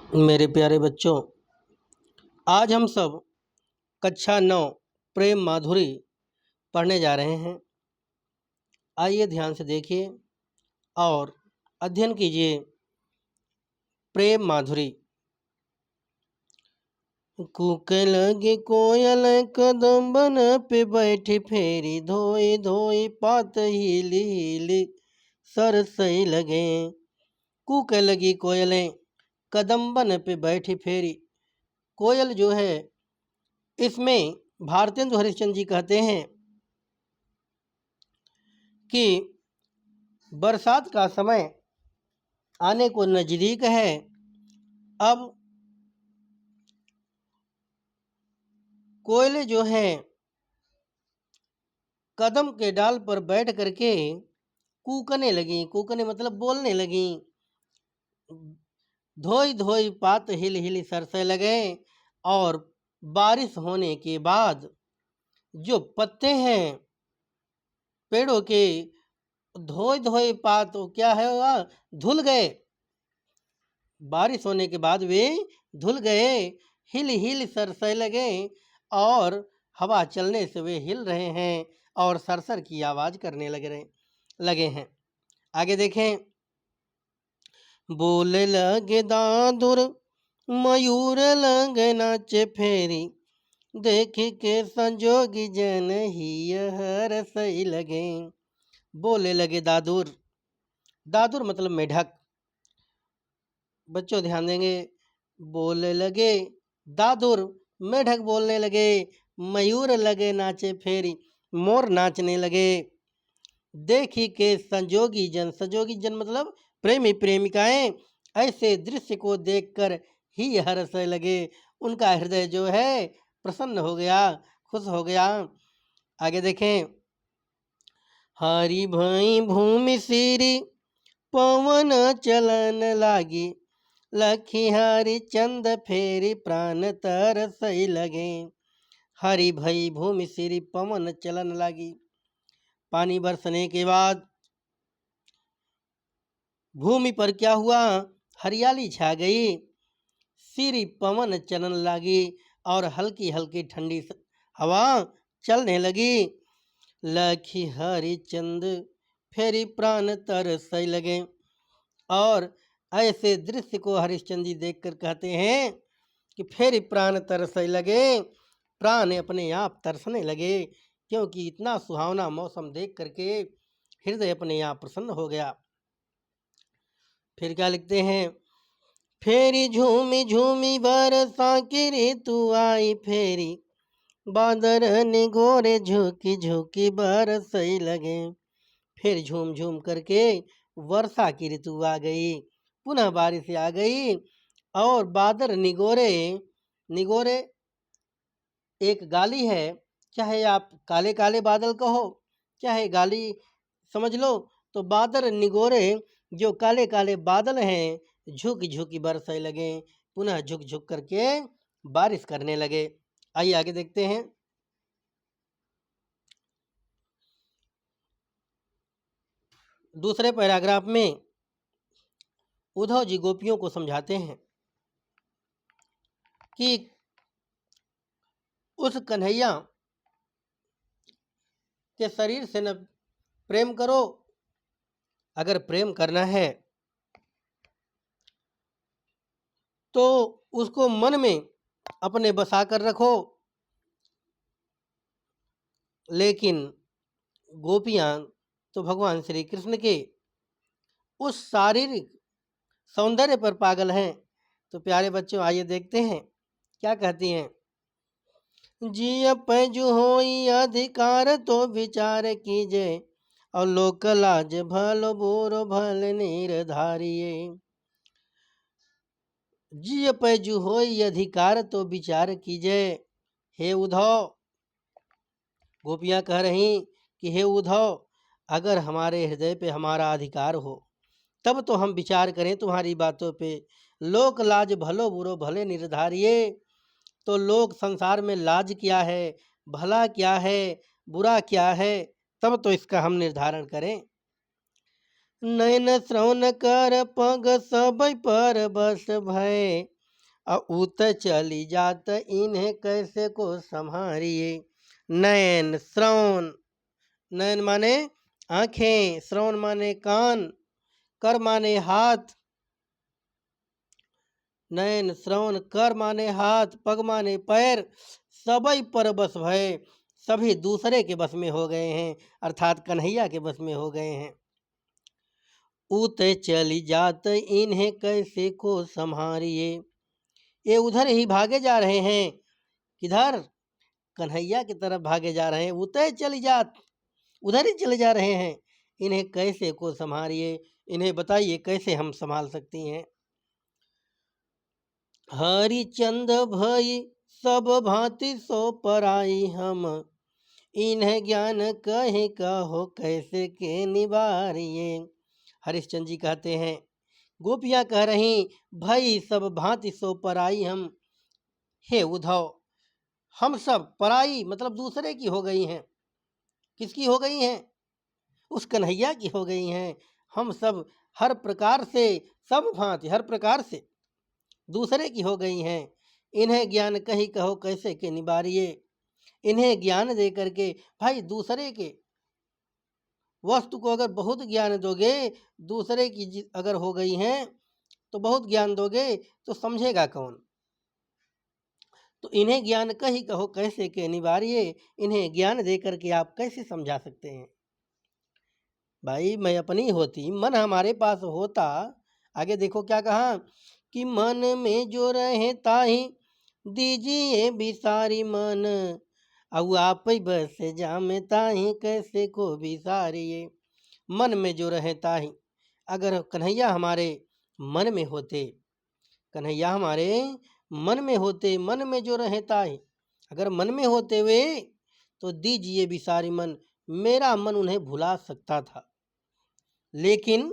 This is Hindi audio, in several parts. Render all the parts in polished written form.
मेरे प्यारे बच्चों, आज हम सब कक्षा 9 प्रेम माधुरी पढ़ने जा रहे हैं। आइए ध्यान से देखिए और अध्ययन कीजिए। प्रेम माधुरी। कूके लगी कोयल कदम बन पे बैठी फेरी धोई धोई पात हीली हीली सरसई लगे। कूके लगी कोयलें कदम बन पे बैठी फेरी। कोयल जो है, इसमें भारतेंदु हरिश्चंद्र जी कहते हैं कि बरसात का समय आने को नजदीक है। अब कोयले जो है कदम के डाल पर बैठ करके कूकने लगी। कूकने मतलब बोलने लगी। धोई धोई पात हिल हिल सरसे लगे। और बारिश होने के बाद जो पत्ते हैं पेड़ों के, धोई धोई पात क्या है वह धुल गए। बारिश होने के बाद वे धुल गए, हिल हिल सरसै लगे और हवा चलने से वे हिल रहे हैं और सरसर की आवाज करने लगे हैं। आगे देखें। बोले लगे दादुर मयूर लगे नाचे फेरी देख के संजोगी जन ही हर सही लगे। बोले लगे दादुर। दादुर मतलब मेढक। बच्चों ध्यान देंगे। बोले लगे दादुर, मेढक बोलने लगे। मयूर लगे नाचे फेरी, मोर नाचने लगे। देखी के संजोगी जन मतलब प्रेमी प्रेमिकाएं ऐसे दृश्य को देखकर ही हर्ष लगे। उनका हृदय जो है प्रसन्न हो गया, खुश हो गया। आगे देखें। हरि भई भूमि सिरी पवन चलन लागी लखी हरि चंद फेरी प्राण तरसई लगे। हरि भई भूमि सिरी पवन चलन लागी। पानी बरसने के बाद भूमि पर क्या हुआ? हरियाली छा गई। सिरी पवन चलन लगी और हल्की हल्की ठंडी हवा चलने लगी। लखी हरि चंद फेरी प्राण तरसई लगे। और ऐसे दृश्य को हरिश्चंद्र जी देखकर कहते हैं कि फिर प्राण तरसने लगे। प्राण अपने आप तरसने लगे, क्योंकि इतना सुहावना मौसम देख करके हृदय अपने आप प्रसन्न हो गया। फिर क्या लिखते हैं। फेरी झूमी झूमी बरसा की ऋतु आई फेरी बादर निगोरे झुकी झुकी बरसई लगे। फिर झूम झूम करके वर्षा की ऋतु आ गई, पुनः बारिश आ गई और बादल निगोरे। निगोरे एक गाली है, चाहे आप काले काले बादल कहो चाहे गाली समझ लो। तो बादल निगोरे जो काले काले बादल हैं झुक झुकी बरसने लगे, पुनः झुक झुक करके बारिश करने लगे। आइए आगे देखते हैं। दूसरे पैराग्राफ में उद्धव जी गोपियों को समझाते हैं कि उस कन्हैया के शरीर से न प्रेम करो। अगर प्रेम करना है तो उसको मन में अपने बसा कर रखो। लेकिन गोपियां तो भगवान श्री कृष्ण के उस शारीरिक सौंदर्य पर पागल हैं। तो प्यारे बच्चों आइए देखते हैं क्या कहती हैं। जिय पैजु होई अधिकार तो विचार कीजे और लोक लाज भलो बुरो भल निर्धारिये। जिय पैजु होई अधिकार तो विचार कीजे। हे उद्धव, गोपियां कह रही कि हे उद्धव, अगर हमारे हृदय पे हमारा अधिकार हो तब तो हम विचार करें तुम्हारी बातों पे। लोक लाज भलो बुरो भले निर्धारिये। तो लोक संसार में लाज क्या है, भला क्या है, बुरा क्या है, तब तो इसका हम निर्धारण करें। नयन श्रवण कर पग सब पर बस भय उत चली जात इन्हें कैसे को संहारिए। नयन श्रवण, नयन माने आंखें, श्रवण माने कान, कर माने हाथ, नयन श्रवण कर माने हाथ, पग माने पैर, सबई पर बस भय, सभी दूसरे के बस में हो गए हैं, अर्थात कन्हैया के बस में हो गए हैं। उत चली जात इन्हें कैसे को संहारिए, ये उधर ही भागे जा रहे हैं, किधर, कन्हैया की तरफ भागे जा रहे हैं। उतय चली जात, उधर ही चले जा रहे हैं, इन्हें कैसे को संभालिए, इन्हें बताइए कैसे हम संभाल सकती हैं। हरिचंद भई सब भांति सो पराई हम, इन्हें ज्ञान कहे कहो कैसे के निवारिए। हरिश्चंद्र जी कहते हैं, गोपियां कह रही भाई सब भांति सो पराई हम, हे उद्धव हम सब पराई मतलब दूसरे की हो गई हैं। किसकी हो गई हैं? उस कन्हैया की हो गई हैं। हम सब हर प्रकार से, सब भांति हर प्रकार से दूसरे की हो गई हैं। इन्हें ज्ञान कही कहो कैसे के निवारिए, इन्हें ज्ञान दे करके भाई दूसरे के वस्तु को अगर बहुत ज्ञान दोगे, दूसरे की अगर हो गई हैं तो बहुत ज्ञान दोगे तो समझेगा कौन। तो इन्हें ज्ञान कही कहो कैसे के निवारिए, इन्हें ज्ञान दे करके आप कैसे समझा सकते हैं। भाई मैं अपनी होती, मन हमारे पास होता, आगे देखो क्या कहा कि मन में जो रहे ताही दीजिए बिसारी मन, अब आप ही बस जामे ताही कैसे को बिसारिए। मन में जो रहे ताही, अगर कन्हैया हमारे मन में होते, कन्हैया हमारे मन में होते, मन में जो रहे ताही, अगर मन में होते वे तो दीजिए बिसारी मन, मेरा मन उन्हें भुला सकता था। लेकिन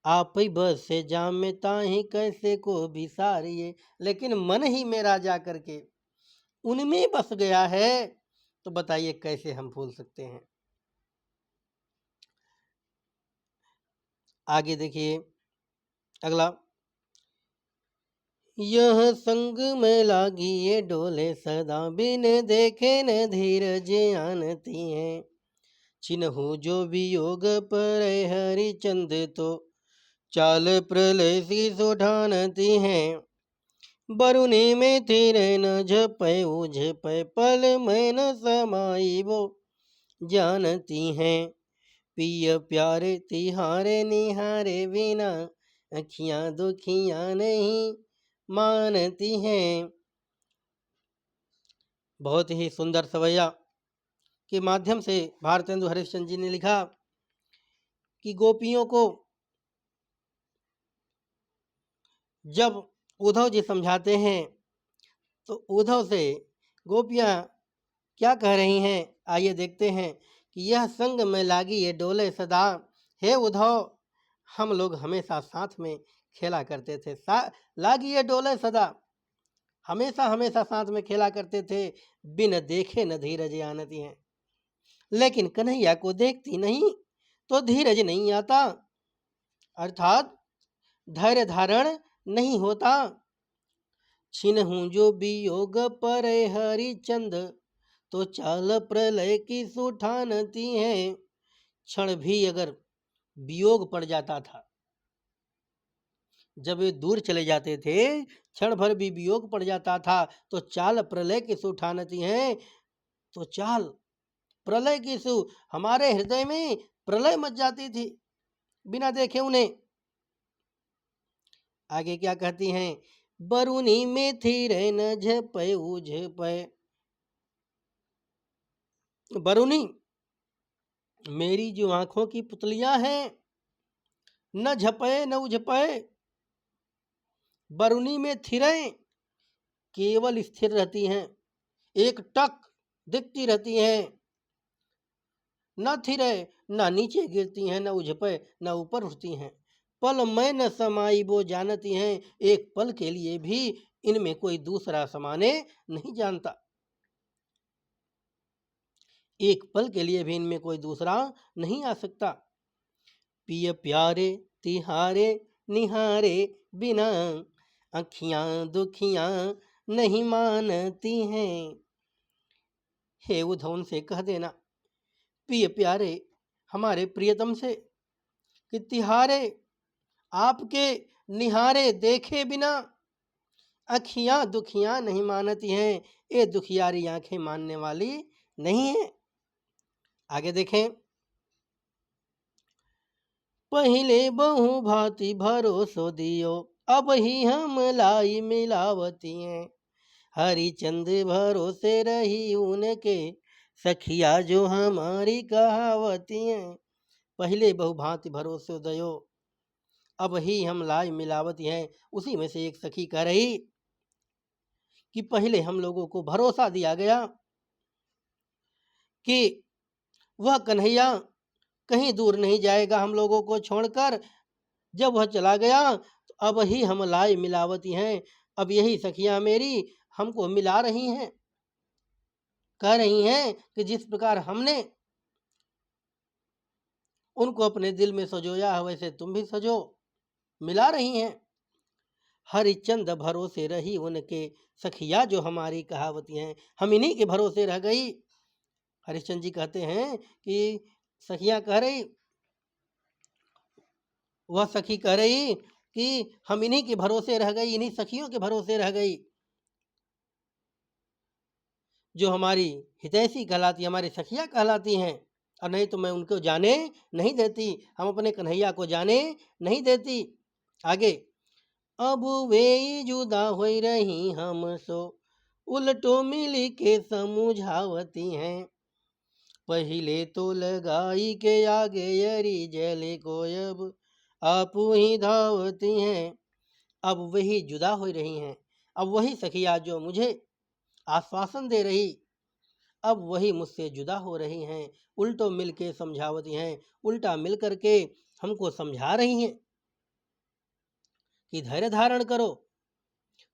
आप ही बस से जामे ताही कैसे को बिसारिए, लेकिन मन ही मेरा जा करके उनमें बस गया है, तो बताइए कैसे हम भूल सकते हैं। आगे देखिए अगला, यह संग में लागी ये डोले सदा, बिन देखे न धीरज आनती हैं, चिन्हु जो वियोग पर हरिचंद तो चाल प्रलय सी सुठानती हैं। बरुनी में थिरे न झपय उझपय, पल में न समाई वो जानती हैं, पिय प्यारे तिहारे निहारे बिना, अखियां दुखियां नहीं मानती हैं। बहुत ही सुंदर सवैया के माध्यम से भारतेंदु हरिश्चंद्र जी ने लिखा कि गोपियों को जब उद्धव जी समझाते हैं तो उद्धव से गोपियां क्या कह रही हैं, आइए देखते हैं कि यह संग में लागी ये डोले सदा, हे उद्धव हम लोग हमेशा साथ में खेला करते थे, लागी ये डोले सदा, हमेशा हमेशा साथ में खेला करते थे, बिन देखे न धीरज आनती हैं, लेकिन कन्हैया को देखती नहीं तो धीरज नहीं आता, अर्थात धैर्य धारण नहीं होता। छिनहु जो वियोग पर हरिचंद, तो चाल प्रलय की सुठानती हैं। क्षण भी अगर वियोग पड़ जाता था, जब वे दूर चले जाते थे, क्षण भर भी वियोग पड़ जाता था तो चाल प्रलय की सुठानती हैं, तो चाल प्रलय की सु, हमारे हृदय में प्रलय मच जाती थी बिना देखे उन्हें। आगे क्या कहती हैं, बरुनी में थी रे न झपय उझपय, बरुनी मेरी जो आंखों की पुतलियां हैं, न झपए न उझपए, बरुनी में थिरें केवल स्थिर रहती हैं, एक टक दिखती रहती हैं, न थिरे न नीचे गिरती हैं, न उझपे न ऊपर उठती हैं, पल में न समाई वो जानती हैं, एक पल के लिए भी इनमें कोई दूसरा समाने नहीं जानता, एक पल के लिए भी इनमें कोई दूसरा नहीं आ सकता। पिय प्यारे तिहारे निहारे बिना, अखियां दुखियां नहीं मानती हैं। हे उद्धव उनसे कह देना, प्रिय प्यारे हमारे प्रियतम से, कि तिहारे आपके निहारे देखे बिना अखियां दुखियां नहीं मानती हैं। ये दुखियारी आंखें मानने वाली नहीं है। आगे देखें, पहले बहु भांति भरोसो दियो, अब ही हम लाई मिलावती हैं। हरिचंद भरोसे रही उनके, सखिया जो हमारी कहावती हैं। पहले बहु भांति भरोसे दयो, अब ही हम लाई मिलावती हैं। उसी में से एक सखी कह रही कि पहले हम लोगों को भरोसा दिया गया कि वह कन्हैया कहीं दूर नहीं जाएगा हम लोगों को छोड़कर। जब वह चला गया तो अब ही हम लाई मिलावती हैं। अब यही सखियां मेरी हमको मिला रही हैं, कह रही हैं कि जिस प्रकार हमने उनको अपने दिल में सजोया है वैसे तुम भी सजो, मिला रही हैं। हरिचंद भरोसे रही उनके, सखिया जो हमारी कहावती हैं। हम इन्हीं के भरोसे रह गई। हरिश्चंद्र जी कहते हैं कि सखियां कह रही, वह सखी कह रही कि हम इन्हीं के भरोसे रह गई, इन्हीं सखियों के भरोसे रह गई जो हमारी हितैषी कहलाती, हमारी सखियां कहलाती हैं। और नहीं तो मैं उनको जाने नहीं देती, हम अपने कन्हैया को जाने नहीं देती। आगे, अब वे जुदा हो रही हम सो, उलटो मिली के समझावती हैं। पहले तो लगाई के आगे यरी जले को, अब आप ही धावती हैं। अब वही जुदा हो रही हैं, अब वही सखिया जो मुझे आश्वासन दे रही, अब वही मुझसे जुदा हो रही हैं। उल्टो मिल के समझावती हैं, उल्टा मिल करके हमको समझा रही हैं कि धैर्य धारण करो।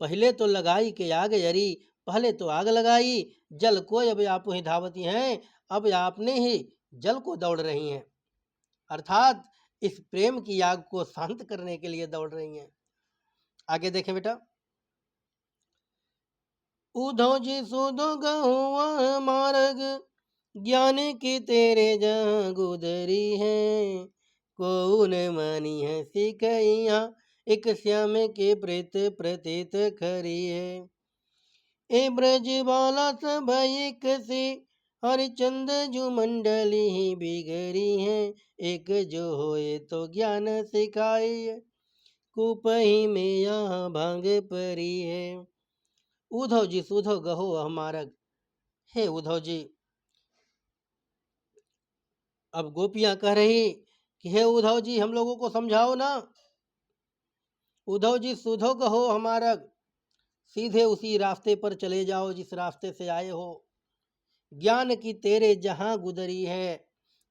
पहले तो लगाई के आग यरी, पहले तो आग लगाई, जल को अब आप ही धावती हैं, अब आपने ही जल को दौड़ रही हैं। अर्थात इस प्रेम की आग को शांत करने के लिए दौड़ रही हैं। आगे देखें बेटा, उद्धव जी सुधो गहुआ मार्ग, ज्ञान की तेरे जहाँ गुदरी है। को न मानी है सिकैया, एक श्याम के प्रेत प्रतीत खरी है। ए ब्रज बाला सब एक से, हरिचंद जो मंडली ही बिगड़ी है। एक जो होए तो ज्ञान सिखाए, कुपही में यहाँ भांग परी है। उद्धव जी सुधो गहो हमारा, हे उद्धव जी। अब गोपियां कह रही कि हे उद्धव जी हम लोगों को समझाओ ना। उद्धव जी सुधो गहो हमारा, सीधे उसी रास्ते पर चले जाओ जिस रास्ते से आए हो। ज्ञान की तेरे जहां गुदरी है,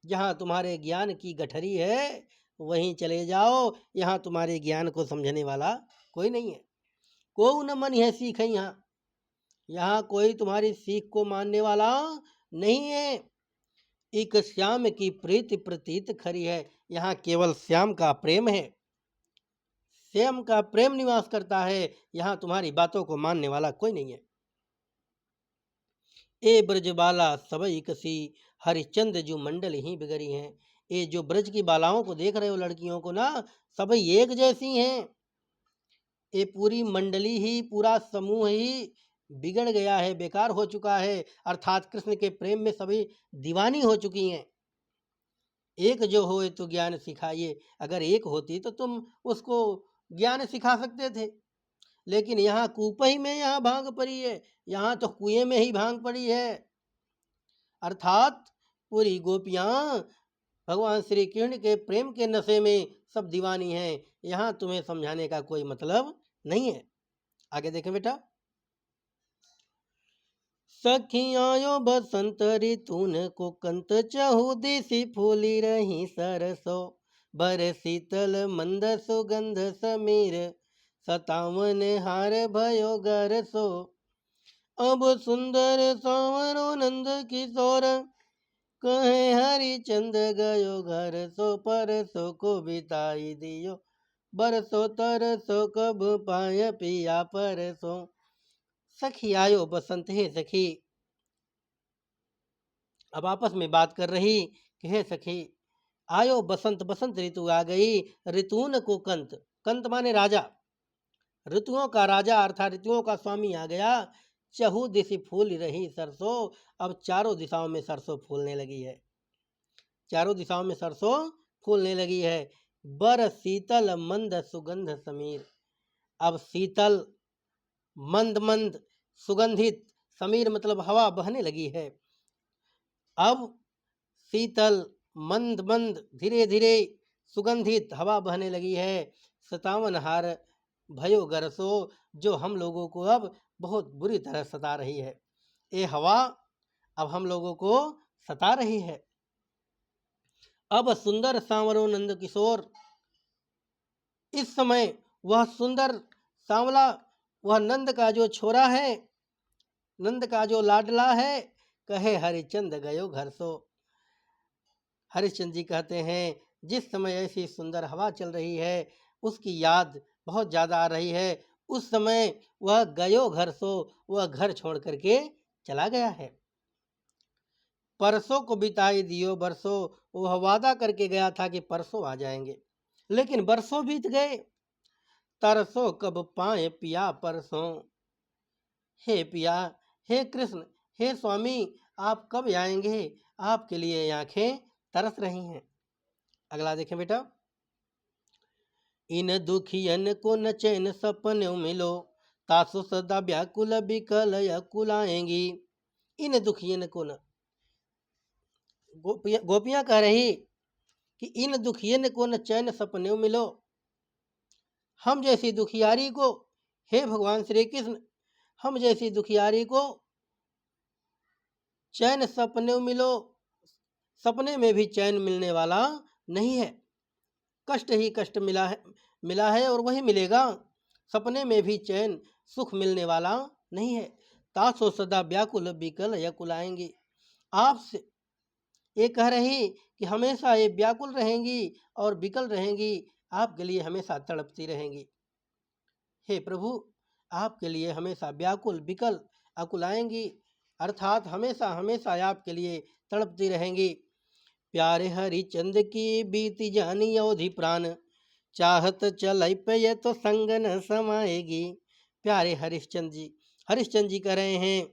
जहां तुम्हारे ज्ञान की गठरी है वहीं चले जाओ। यहाँ तुम्हारे ज्ञान को समझने वाला कोई नहीं है। को न मन है सीख, यहाँ कोई तुम्हारी सीख को मानने वाला नहीं है। एक श्याम की प्रीति प्रतीत खरी है, यहाँ केवल श्याम का प्रेम है, श्याम का प्रेम निवास करता है। यहाँ तुम्हारी बातों को मानने वाला कोई नहीं है। ए ब्रजबाला सबई कसी, हरिचंद जो मंडल ही बिगड़ी हैं। ये जो ब्रज की बालाओं को देख रहे हो, लड़कियों को ना, सभी एक जैसी हैं। ये पूरी मंडली ही, पूरा समूह ही बिगड़ गया है, बेकार हो चुका है। अर्थात कृष्ण के प्रेम में सभी दीवानी हो चुकी हैं। एक जो होए तो ज्ञान सिखाइए, अगर एक होती तो तुम उसको ज्ञान सिखा सकते थे। लेकिन यहाँ कूपही में यहाँ भांग पड़ी है, यहाँ तो कुएं में ही भांग पड़ी है। अर्थात पूरी गोपियां भगवान श्री कृष्ण के प्रेम के नशे में सब दीवानी हैं। यहाँ तुम्हें समझाने का कोई मतलब नहीं है। आगे देखें बेटा, सखियायो बसंत ऋतुन को कंत, चहु दिशि फूली रही सरसो। बर शीतल मंद सुगंध समीर, सतावन हार भयो घर सो। अब सुंदर सांवरो नंद किशोर, कहे हरिचंद गयो घर सो। पर सो को बिताई दियो, बरसो तरसो कब पाय पिया परसो। सखी आयो बसंत हे सखी, अब आपस में बात कर रही कि हे सखी आयो बसंत, बसंत ऋतु आ गई। ऋतून को कंत, कंत माने राजा, ऋतुओं का राजा अर्थात ऋतुओं का स्वामी आ गया। चहु दिशि फूल रही सरसों, अब चारों दिशाओं में सरसों फूलने लगी है, चारों दिशाओं में सरसों फूलने लगी है। बर शीतल मंद सुगंध समीर, अब शीतल मंद मंद सुगंधित, समीर मतलब हवा बहने लगी है। अब शीतल मंद मंद धीरे धीरे सुगंधित हवा बहने लगी है। सतावन हार भयो गरसो, जो हम लोगों को अब बहुत बुरी तरह सता रही है। ये हवा अब हम लोगों को सता रही है। अब सुंदर सांवरो नंद किशोर, इस समय वह सुंदर सांवला, वह नंद का जो छोरा है, नंद का जो लाडला है, कहे हरिचंद गयो घर सो। हरिश्चंद्र जी कहते हैं जिस समय ऐसी सुंदर हवा चल रही है उसकी याद बहुत ज़्यादा आ रही है। उस समय वह गयो घर सो, वह घर छोड़ करके चला गया है। परसों को बिताई दियो बरसों, वह वादा करके गया था कि परसों आ जाएंगे, लेकिन बरसों बीत गए। तरसों कब पाए पिया परसों, हे पिया, हे कृष्ण, हे स्वामी, आप कब आएंगे, आपके लिए आंखें तरस रही हैं। अगला देखें बेटा। इन दुखियन को न चैन सपने मिलो, तासु सदा व्याकुल बिकल अकुलाएंगी। इन दुखियन को न, गोपियां कह रही कि इन दुखियन को न चैन सपने मिलो, हम जैसी दुखियारी को, हे भगवान श्री कृष्ण, हम जैसी दुखियारी को चैन सपने मिलो, सपने में भी चैन मिलने वाला नहीं है। कष्ट ही कष्ट मिला है और वही मिलेगा। सपने में भी चैन सुख मिलने वाला नहीं है। तासो सदा व्याकुल बिकल यकुलाएंगी, आपसे ये कह रही कि हमेशा ये व्याकुल रहेंगी और बिकल रहेंगी, आपके लिए हमेशा तड़पती रहेंगी। हे प्रभु, आपके लिए हमेशा व्याकुल बिकल अकुलाएंगी, अर्थात हमेशा हमेशा आपके लिए तड़पती रहेंगी। प्यारे हरिचंद की बीती जानी अवधि प्राण, चाहत चल पे तो संग न समाएगी। प्यारे हरिश्चंद्र जी, हरिश्चंद्र जी कह रहे हैं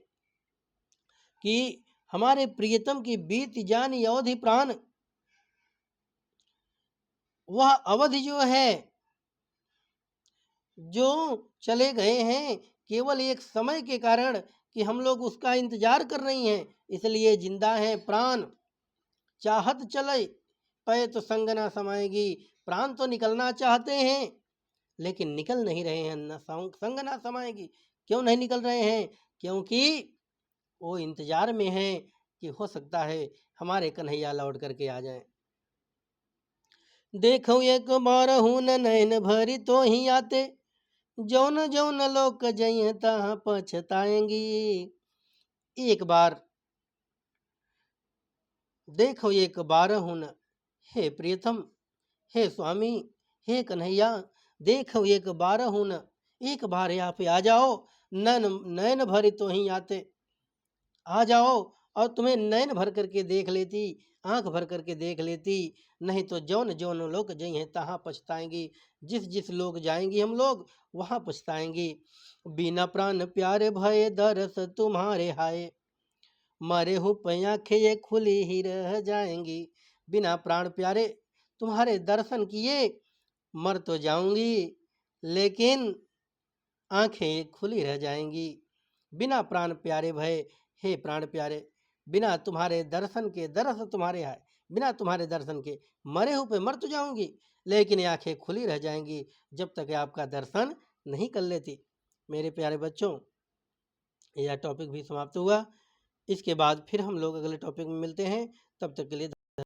कि हमारे प्रियतम की बीती जानी अवधि प्राण, वह अवधि जो है, जो चले गए हैं केवल एक समय के कारण कि हम लोग उसका इंतजार कर रही हैं, इसलिए जिंदा हैं। प्राण चाहत चले पे तो संग ना समाएगी, प्राण तो निकलना चाहते हैं लेकिन निकल नहीं रहे हैं, न संग ना समाएगी। क्यों नहीं निकल रहे हैं? क्योंकि वो इंतजार में हैं कि हो सकता है हमारे कन्हैया लौट करके आ जाएं। देखो एक बार हून नैन भरी तो ही आते, जौन जौन लोक जइए तहाँ पछताएंगी। एक बार देखो एक बार हून, हे प्रियतम, हे स्वामी, हे कन्हैया, देखो एक बार हून, एक बार यहाँ पे आ जाओ। नैन नैन भरी तो ही आते, आ जाओ और तुम्हें नैन भर करके देख लेती, आंख भर करके देख लेती। नहीं तो जौन जौन लोग जई हैं तहाँ पछताएंगी, जिस जिस लोग जाएंगी हम लोग वहाँ पछताएंगी। बिना प्राण प्यारे भय दरस तुम्हारे हाय, मरे हूँ पैयाखे ये खुली ही रह जाएंगी। बिना प्राण प्यारे तुम्हारे दर्शन किए मर तो जाऊंगी, लेकिन आंखें खुली रह जाएंगी। बिना प्राण प्यारे भय, हे प्राण प्यारे, बिना तुम्हारे दर्शन के, दरस तुम्हारे है, बिना तुम्हारे दर्शन के मरे हूँ पे मर तो जाऊंगी, लेकिन आंखें खुली रह जाएंगी जब तक आपका दर्शन नहीं कर लेती। मेरे प्यारे बच्चों, यह टॉपिक भी समाप्त हुआ। इसके बाद फिर हम लोग अगले टॉपिक में मिलते हैं। तब तक के लिए